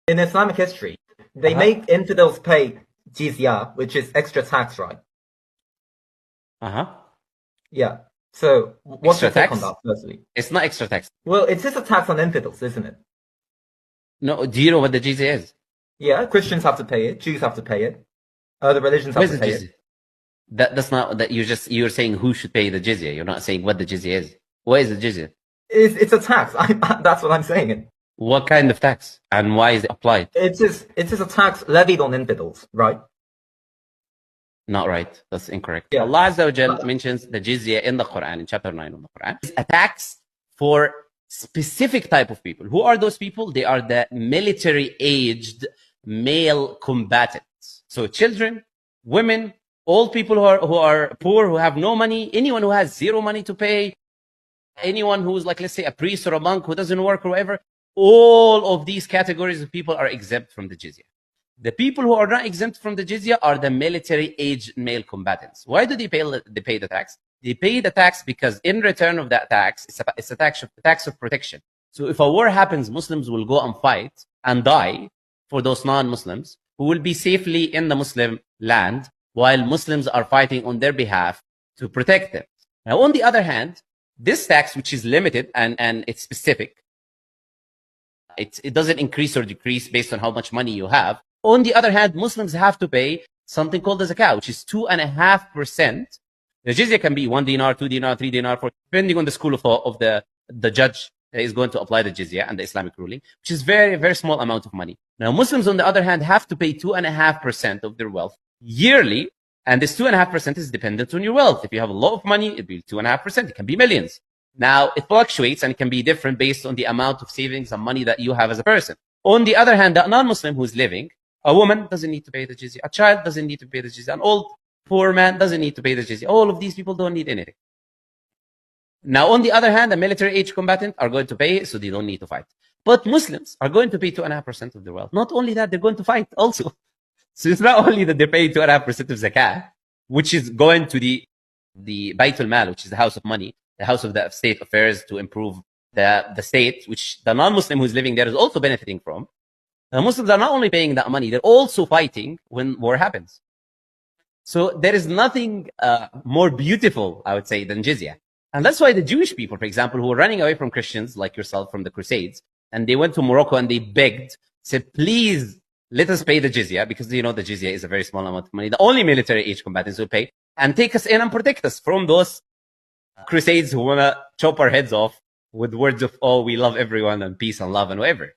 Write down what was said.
In Islamic history, they make infidels pay jizya, which is extra tax, right? Yeah. So what's your take on that, firstly? It's not extra tax. Well, it's just a tax on infidels, isn't it? No, do you know what the jizya is? Yeah, Christians have to pay it, Jews have to pay it, other religions have to pay it. That's not that you're saying who should pay the jizya. You're not saying what the jizya is. What is the jizya? It's a tax. That's what I'm saying. What kind of tax and why is it applied? It's just a tax levied on infidels, right? Not right. That's incorrect. Yeah. Allah Azza wa Jal mentions the jizya in the Quran, in chapter 9 of the Quran. It's a tax for specific type of people. Who are those people? They are the military-aged male combatants. So children, women, old people who are poor, who have no money, anyone who has zero money to pay, anyone who's like, let's say, a priest or a monk who doesn't work or whatever, all of these categories of people are exempt from the jizya. The people who are not exempt from the jizya are the military-aged male combatants. Why do they pay the tax? They pay the tax because in return of that tax, it's a tax of protection. So if a war happens, Muslims will go and fight and die for those non-Muslims who will be safely in the Muslim land while Muslims are fighting on their behalf to protect them. Now, on the other hand, this tax, which is limited and it's specific, it doesn't increase or decrease based on how much money you have. On the other hand, Muslims have to pay something called the zakat, which is 2.5%. The jizya can be 1 dinar, 2 dinar, 3 dinar, 4, depending on the school of thought of the judge that is going to apply the jizya and the Islamic ruling, which is very, very small amount of money. Now, Muslims, on the other hand, have to pay 2.5% of their wealth yearly, and this 2.5% is dependent on your wealth. If you have a lot of money, it'll be 2.5%. It can be millions. Now, it fluctuates and it can be different based on the amount of savings and money that you have as a person. On the other hand, the non-Muslim who is living, a woman doesn't need to pay the jizya. A child doesn't need to pay the jizya. An old, poor man doesn't need to pay the jizya. All of these people don't need anything. Now, on the other hand, the military-age combatant are going to pay, so they don't need to fight. But Muslims are going to pay 2.5% of their wealth. Not only that, they're going to fight also. So it's not only that they're paying 2.5% of zakah, which is going to the Baytul Mal, which is the house of money, the house of the state affairs to improve the state, which the non-Muslim who's living there is also benefiting from. The Muslims are not only paying that money, they're also fighting when war happens. So there is nothing more beautiful, I would say, than jizya. And that's why the Jewish people, for example, who were running away from Christians, like yourself, from the Crusades, and they went to Morocco and they begged, said, please, let us pay the jizya, because you know the jizya is a very small amount of money. The only military-age combatants will pay, and take us in and protect us from those Crusades who want to chop our heads off with words of, oh, we love everyone and peace and love and whatever.